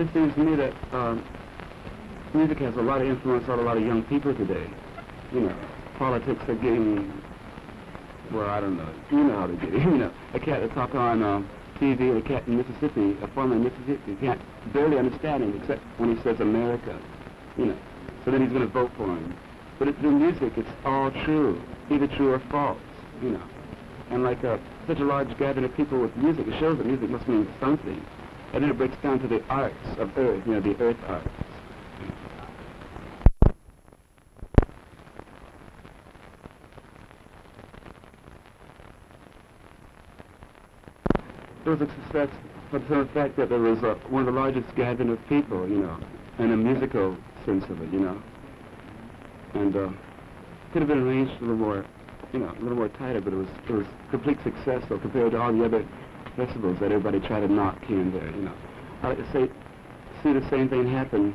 just seems to me that music has a lot of influence on a lot of young people today. You know, politics are getting, well, I don't know. You know how to get it. You know, a cat that talk on TV, a cat in Mississippi, a farmer in Mississippi, can't barely understand him except when he says America. You know, so then he's going to vote for him. But through music, it's all true, either true or false. You know, and like such a large gathering of people with music, it shows that music must mean something. And then it breaks down to the arts of earth, you know, the earth arts. There was a success for the fact that there was one of the largest gathering of people, you know, and a musical sense of it, you know. And could have been arranged a little more, you know, a little more tighter, but it was complete success, though, compared to all the other festivals that everybody tried to knock here and there, you know. I like to see the same thing happen,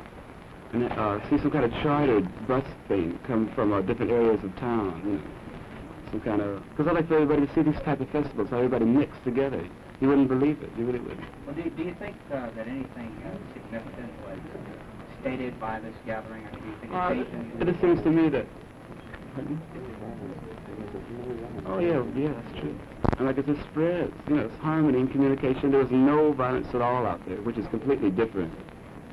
and see some kind of chartered bus thing come from different areas of town, you know. Some kind of, because I like for everybody to see these type of festivals, how everybody mixed together. You wouldn't believe it, you really wouldn't. Well, do you think that anything significant was stated by this gathering, or do you think it just seems to me that, oh yeah, that's true. And like it just spreads, you know, it's harmony and communication. There was no violence at all out there, which is completely different.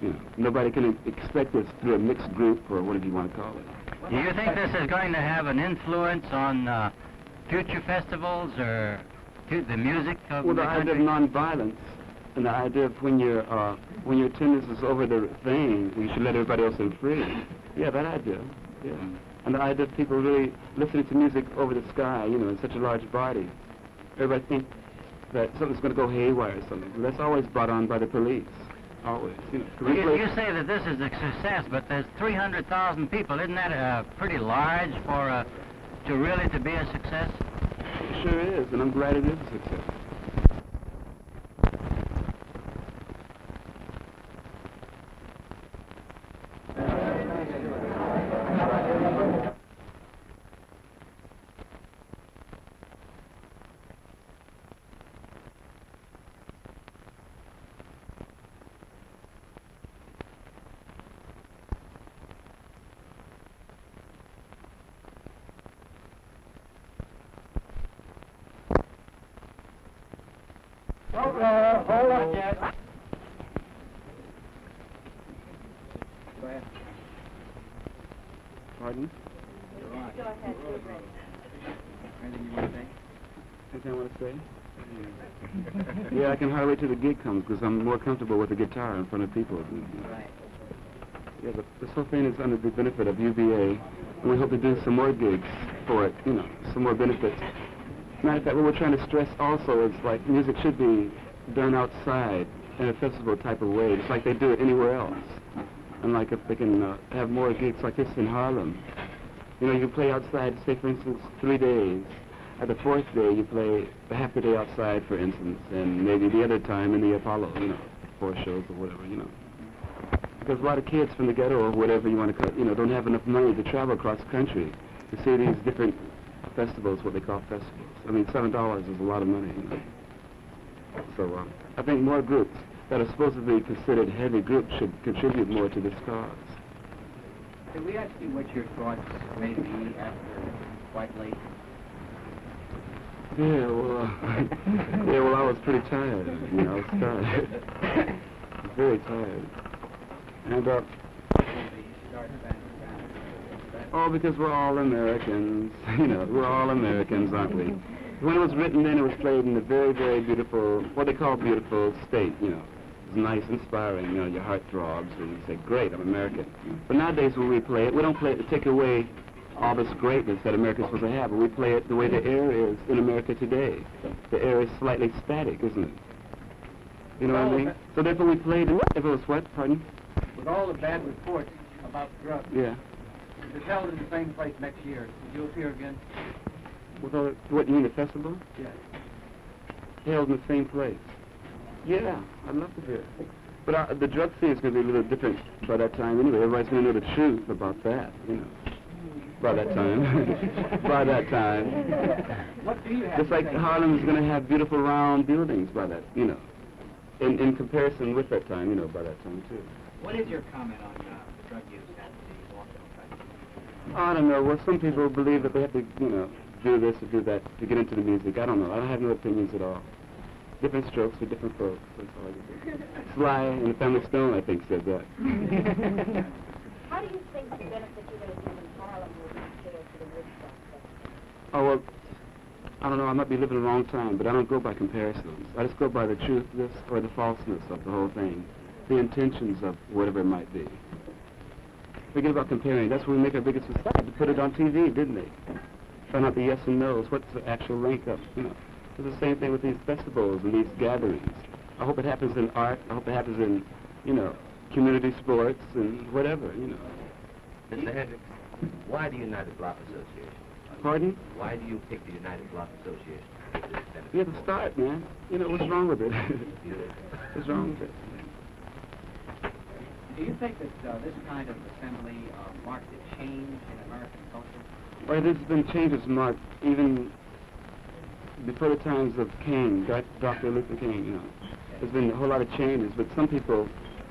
You know, nobody can expect this through a mixed group or whatever you want to call it. Do you think this is going to have an influence on future festivals or the music of the country? Well, the idea of nonviolence and the idea of when your attendance is over the thing, you should let everybody else in free. Yeah, that idea. Yeah. And the idea of people really listening to music over the sky, you know, in such a large body. Everybody thinks that something's going to go haywire or something. That's always brought on by the police. Always. You know, you say that this is a success, but there's 300,000 people. Isn't that pretty large for to really to be a success? It sure is, and I'm glad it is a success. Hold on, Jed. Go ahead. Pardon? Go ahead. Anything you want to say? Anything I want to say? Yeah, I can hardly wait till the gig comes because I'm more comfortable with the guitar in front of people. Right. Yeah, but this whole thing is under the benefit of UVA, and we hope to do some more gigs for it, you know, some more benefits. Matter of fact, what we're trying to stress also is like music should be done outside in a festival type of way, just like they do it anywhere else. And like if they can have more gigs like this in Harlem, you know, you can play outside, say for instance, 3 days. At the 4th day, you play half the day outside, for instance, and maybe the other time in the Apollo, you know, 4 shows or whatever, you know. Because a lot of kids from the ghetto or whatever you want to call, you know, don't have enough money to travel across the country to see these different festivals, what they call festivals. I mean, $7 is a lot of money, you know. So I think more groups that are supposed to be considered heavy groups should contribute more to this cause. Could we ask you what your thoughts may be after quite late? Yeah, well, I was pretty tired. You know, I was tired. Very tired. And oh, because we're all Americans. You know, we're all Americans, aren't we? When it was written then, it was played in a very, very beautiful, what they call beautiful state, you know. It's nice, inspiring, you know, your heart throbs, and you say, great, I'm American. But nowadays when we play it, we don't play it to take away all this greatness that America's supposed to have, but we play it the way the air is in America today. The air is slightly static, isn't it? You know what I mean? So therefore we played it, if it was what, pardon? With all the bad reports about drugs, yeah. if it's held in the same place next year, would you appear again? With all the, what, you mean the festival? Yeah. Held in the same place. Yeah, I'd love to hear it. But the drug scene is going to be a little different by that time anyway. Everybody's going to know the truth about that, you know. By that time. By that time. What do you have Just like Harlem is going to have beautiful round buildings by that, you know. in comparison with that time, you know, by that time too. What is your comment on drug use at the walk-in festival? I don't know. Well, some people believe that they have to, you know, do this or do that to get into the music. I don't know. I don't have no opinions at all. Different strokes for different folks. That's all you do. Sly and the Family Stone, I think, said that. How do you think the benefit you're going to do in Harlem will be compared to the Woodstock Festival? Oh, well, I don't know. I might be living a long time, but I don't go by comparisons. I just go by the truthness or the falseness of the whole thing, the intentions of whatever it might be. Forget about comparing. That's when we make our biggest mistake. To put it on TV, didn't they? Find out the yes and no's. What's the actual rank up? You know, it's the same thing with these festivals and these gatherings. I hope it happens in art. I hope it happens in, you know, community sports and whatever. You know. Mr. Hendrix, why the United Block Association? Pardon? Why do you pick the United Block Association? You have to start, man. You know, what's wrong with it? What's wrong with it? Do you think that this kind of assembly marked a change in American culture? Well, there's been changes marked even before the times of King, Dr. Luther King, you know. There's been a whole lot of changes, but some people,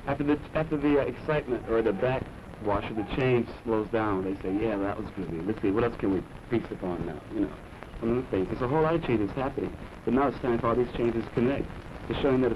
after the excitement or the backwash of the change slows down, they say, yeah, that was good. Let's see, what else can we feast upon now, you know, from the things. There's a whole lot of changes happening, but now it's time for all these changes to connect, to showing that